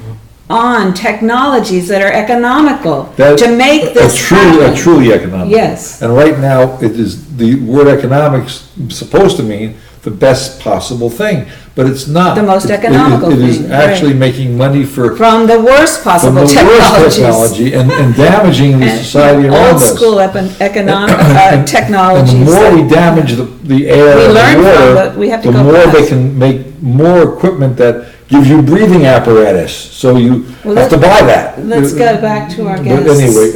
on technologies that are economical to make this happen. Truly economic. Yes. And right now, it is, the word economics supposed to mean the best possible thing, but it's not. The most economical It is thing, actually right. making money from From the worst the possible worst technologies. technology and damaging the And society around us. Old school economic And technologies. the more we that- damage the air We and learn the from water, it. We have to the go more they past. can make more equipment that gives you breathing apparatus, so you Well, have to buy that. Let's go back to our But guests. anyway,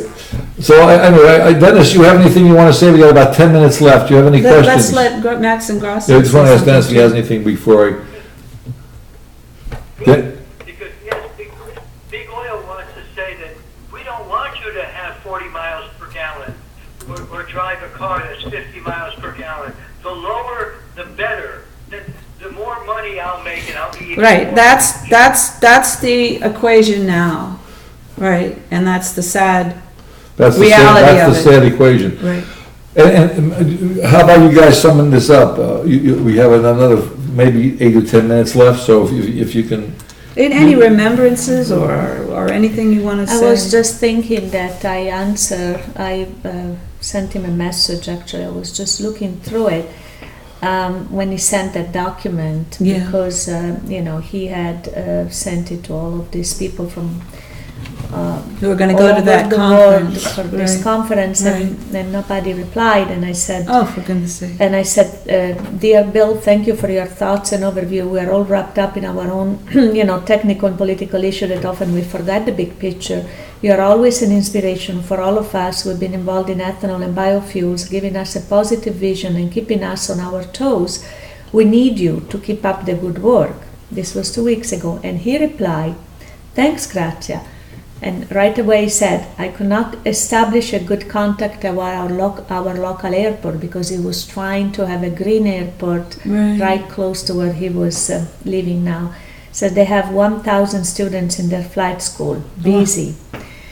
so anyway, Dennis, you have anything you want to say? We got about 10 minutes left. Do you have any Let's questions? let Max and Grossi. Yeah, I just want to say ask Dennis if he something. has anything before I. Because, yes, Big Oil wants to say that we don't want you to have 40 miles per gallon or drive a car that's 50 miles per gallon. The lower, the better. The more money I'll make, and I'll be even Right, more that's the equation now, right? And that's the sad, That's the Reality sad, of that's the it. sad equation. right. And how about you guys summing this up? We have another maybe 8 or 10 minutes left, so if you can. Any remembrances or anything you want to I say? was just thinking that I sent him a message, actually. I was just looking through it when he sent that document, Yeah. because, he had sent it to all of these people from Who are going to all go to over that the world conference. for this Right. conference, Right. and nobody replied, and I said, Oh, for goodness sake. And I said, dear Bill, thank you for your thoughts and overview. We are all wrapped up in our own, technical and political issue that often we forget the big picture. You are always an inspiration for all of us who have been involved in ethanol and biofuels, giving us a positive vision and keeping us on our toes. We need you to keep up the good work. This was 2 weeks ago. And he replied, thanks, Grazia. And right away he said, I could not establish a good contact at our local airport, because he was trying to have a green airport right close to where he was living now. So they have 1,000 students in their flight school, busy.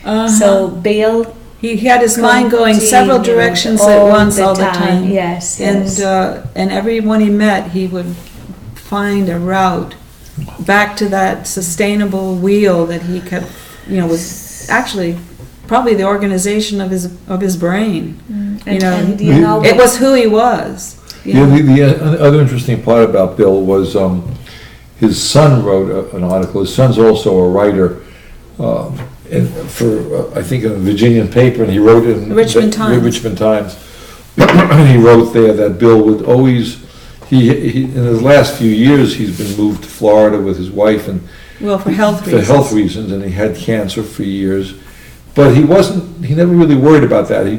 Uh-huh. So Bill He had his mind going several continued directions at once all the time. Yes, And, yes. and everyone he met, he would find a route back to that sustainable wheel that he kept, was actually probably the organization of his brain. And you know, you know It was who he was. The other interesting part about Bill was, his son wrote an article. His son's also a writer, for, I think, a Virginian paper, and he wrote in Richmond Times. Richmond Times. And he wrote there that Bill would always, he in his last few years, he's been moved to Florida with his wife and Well, for health for reasons. health reasons, and he had cancer for years. But he never really worried about that. He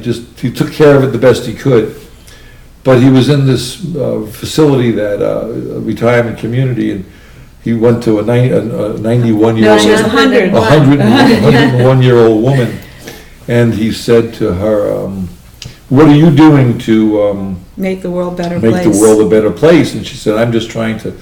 took care of it the best he could. But he was in this facility, that retirement community, and he went to a 91-year-old. No, she was 100. 101-year-old woman, and he said to her, "What are you doing to Make the world a better make place. the world a better place?" And she said, "I'm just trying to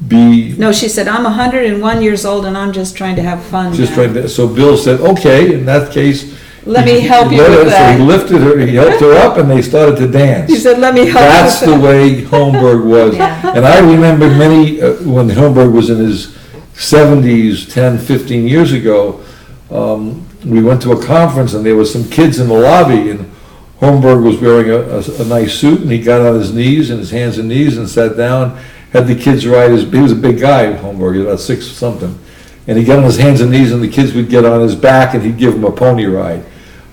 be." No, she said, I'm 101 years old and I'm just trying to have fun Just now. trying to, so Bill said, "Okay, in that case." Let me help you let with her- So he that. lifted her, he helped her up, and they started to dance. He said, let me help you That's with the that. way Holmberg was. Yeah. And I remember when Holmberg was in his 70s, 10, 15 years ago, we went to a conference and there were some kids in the lobby, and Holmberg was wearing a nice suit, and he got on his knees and his hands and knees and sat down, had the kids ride his, he was a big guy, Holmberg, he was about 6 something. And he got on his hands and knees, and the kids would get on his back and he'd give them a pony ride.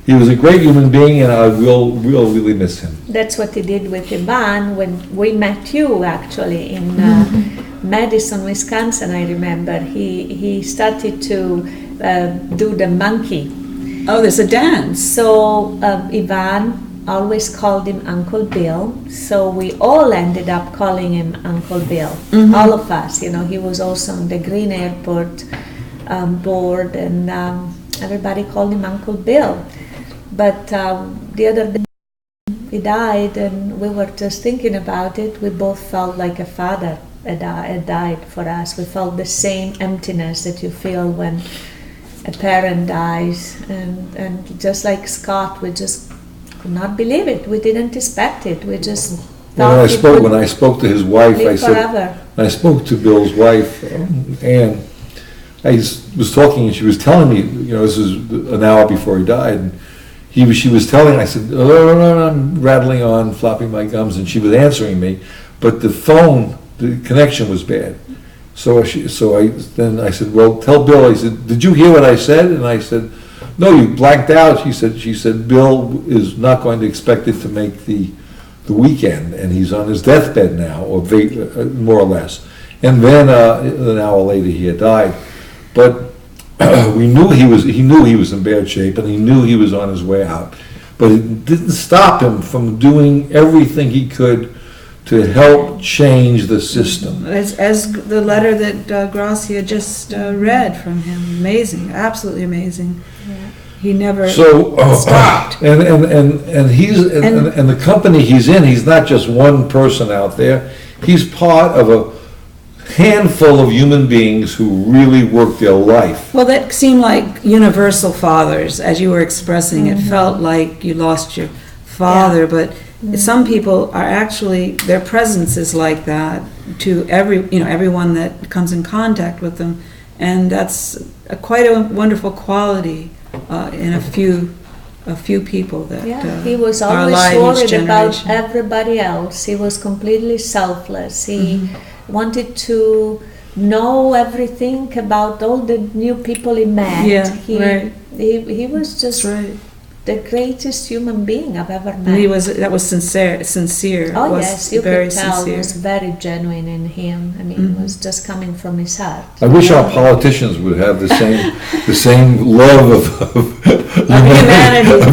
He was a great human being, and I will really miss him. That's what he did with Ivan when we met you, actually, in Madison, Wisconsin, I remember. He started to do the monkey. Oh, there's a dance. So Ivan always called him Uncle Bill, so we all ended up calling him Uncle Bill, all of us. He was also on the Green Airport board, and everybody called him Uncle Bill. But the other day he died, and we were just thinking about it. We both felt like a father had died for us. We felt the same emptiness that you feel when a parent dies, and just like Scott, we just could not believe it. We didn't expect it. We just thought When I spoke to his wife, I live said, forever. I spoke to Bill's wife, Ann. I was talking, and she was telling me, this is an hour before he died, and she was telling, I said, oh, I'm rattling on, flopping my gums, and she was answering me, but the connection was bad. So I said, well, tell Bill. I said, did you hear what I said? And I said, no, you blanked out. She said, Bill is not going to expect it to make the weekend, and he's on his deathbed now, or more or less. And then an hour later he had died. But he knew he was in bad shape, and he knew he was on his way out. But it didn't stop him from doing everything he could to help change the system. As the letter that Gracia just read from him, amazing, absolutely amazing. Yeah. He never stopped. And the company he's in, he's not just one person out there. He's part of a handful of human beings who really work their life. Well, that seemed like universal fathers, as you were expressing. It felt like you lost your father, but some people are actually, their presence is like that to everyone that comes in contact with them, and that's quite a wonderful quality in a few people that he was are always alive each worried about generation. everybody else. He was completely selfless. He wanted to know everything about all the new people he met. Yeah, he was just That's right. the greatest human being I've ever met. And that was sincere. Oh It was yes, you very could tell sincere. it was very genuine in him. I mean, it was just coming from his heart. I wish our politicians would have the same love of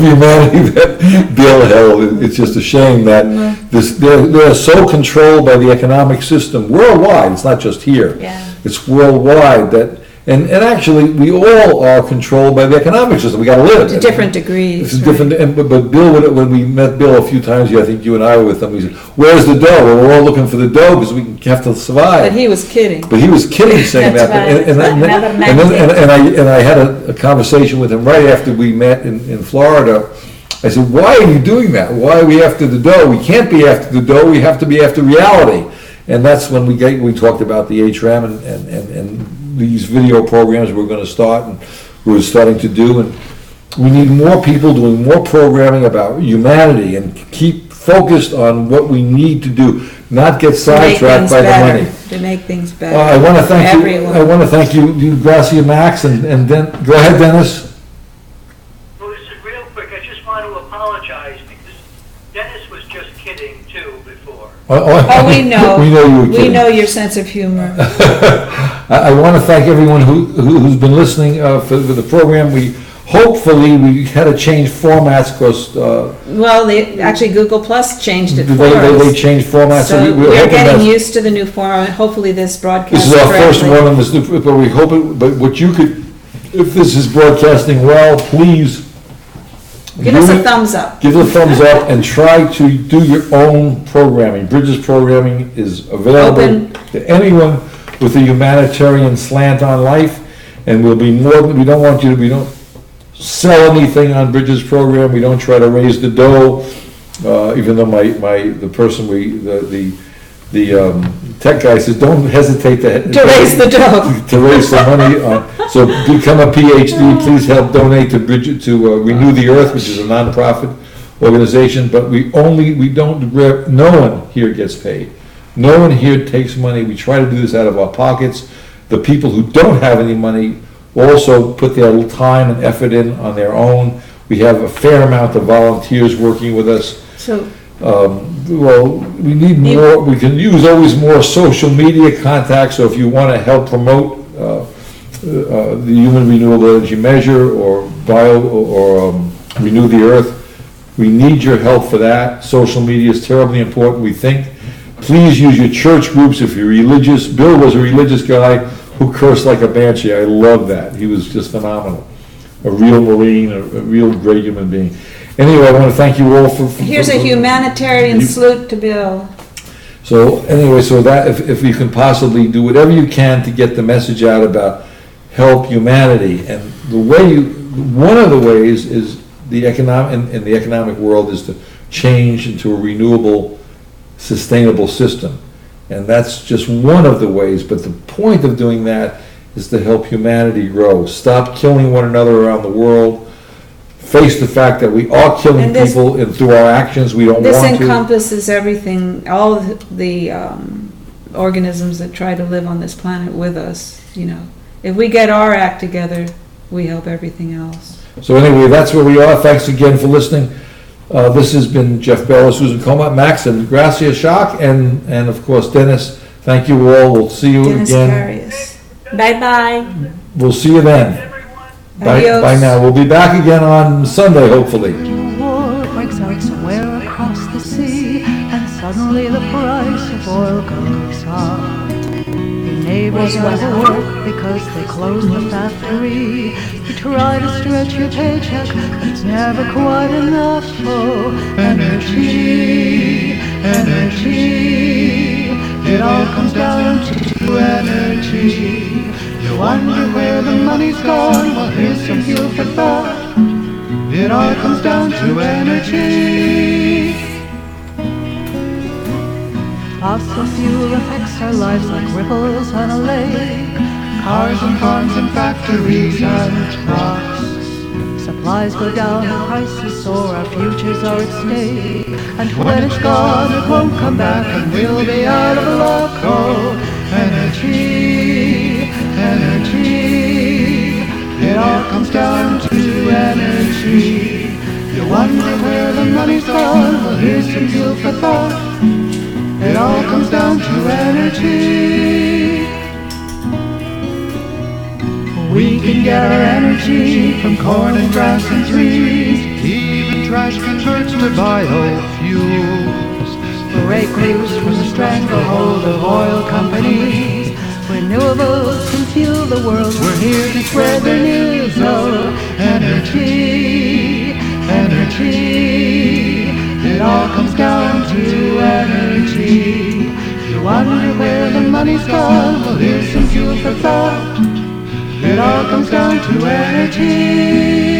humanity that Bill held. It's just a shame that they're so controlled by the economic system worldwide. It's not just here. Yeah. It's worldwide that. And actually, we all are controlled by the economic system. We got to live. To different degrees. It's right. different. But Bill, when we met Bill a few times, I think you and I were with him. We said, "Where's the dough?" Well, we're all looking for the dough because we have to survive. But he was kidding. But he was kidding, saying That's that. right. Never meant And I had a conversation with him right after we met in Florida. I said, "Why are you doing that? Why are we after the dough? We can't be after the dough. We have to be after reality." And that's when we talked about the HRAM and these video programs we're going to start and we're starting to do. And we need more people doing more programming about humanity and keep focused on what we need to do, not get To make sidetracked things by the better, money. to make things better. I want to for thank you, everyone. I want to thank you, Gracia Max, and then, go ahead, Dennis. Well, this is real quick. I just want to apologize because Dennis was just kidding too before. Oh, we know. We know you were We kidding. know your sense of humor. I want to thank everyone who's been listening for the program. Hopefully, we had to change formats because Well, actually, Google Plus changed it for they us. changed formats. So we're we're hoping getting that's- used to the new format. Hopefully this broadcast This is our first correctly. one on this, but we hope it, but what you could, if this is broadcasting well, please. Give us do a it. thumbs up. Give it a thumbs up and try to do your own programming. Bridges programming is available Open. to anyone with a humanitarian slant on life. And we'll be more, we don't want you to, we don't sell anything on Bridges program. We don't try to raise the dough. Even though the person the tech guy says, don't hesitate To raise the dough. to raise some money. So become a PhD, please help donate to Renew the Earth, which is a nonprofit organization, but no one here gets paid. No one here takes money. We try to do this out of our pockets. The people who don't have any money also put their time and effort in on their own. We have a fair amount of volunteers working with us. So, Well, we need more, we can use always more social media contacts, so if you want to help promote the Human Renewable Energy Measure or Renew the Earth, we need your help for that. Social media is terribly important, we think. Please use your church groups if you're religious. Bill was a religious guy who cursed like a banshee. I love that. He was just phenomenal. A real Marine, a real great human being. Anyway, I want to thank you all for. here's a humanitarian salute to Bill. So anyway, so that if you can possibly do whatever you can to get the message out about help humanity, and one of the ways is the economic world is to change into a renewable, sustainable system, and that's just one of the ways. But the point of doing that is to help humanity grow. Stop killing one another around the world. Face the fact that we are killing And this- people and through our actions we don't This want to. encompasses everything, all of the organisms that try to live on this planet with us, you know. If we get our act together, we help everything else. So anyway, that's where we are. Thanks again for listening. This has been Jeff Bell, Susan Coma, Max, and Gracia Schock, and of course Dennis. Thank you all. We'll see you Dennis again. Carius. Bye-bye. We'll see you then. Bye, Adios. bye now. We'll be back again on Sunday, hopefully. War breaks out somewhere across the sea, and suddenly the price of oil goes up. Your neighbors won't work because they closed the factory. You try to stretch your paycheck, but it's never quite enough. Oh, energy, energy. It all comes down to energy. You wonder where the money's gone. Well, here's some fuel for thought. It all comes down to energy. Fossil fuel affects our lives like ripples on a lake. Cars and farms and factories and trucks. Supplies go down, prices soar, our futures are at stake. And when it's gone, it won't come back, and we'll be out of luck. Oh, energy, energy. It all comes down to energy. You wonder where the money's gone. Well, here's some fuel for thought. It all comes down to energy. We can get our energy from corn and grass and trees. Even trash converts to biofuels. Break loose from the stranglehold of oil companies. Renewables can fuel the world. We're here to spread the news. Oh, energy, energy. It all comes down to energy. You wonder where the money's gone. Well, here's some fuel for thought. It all comes down to energy.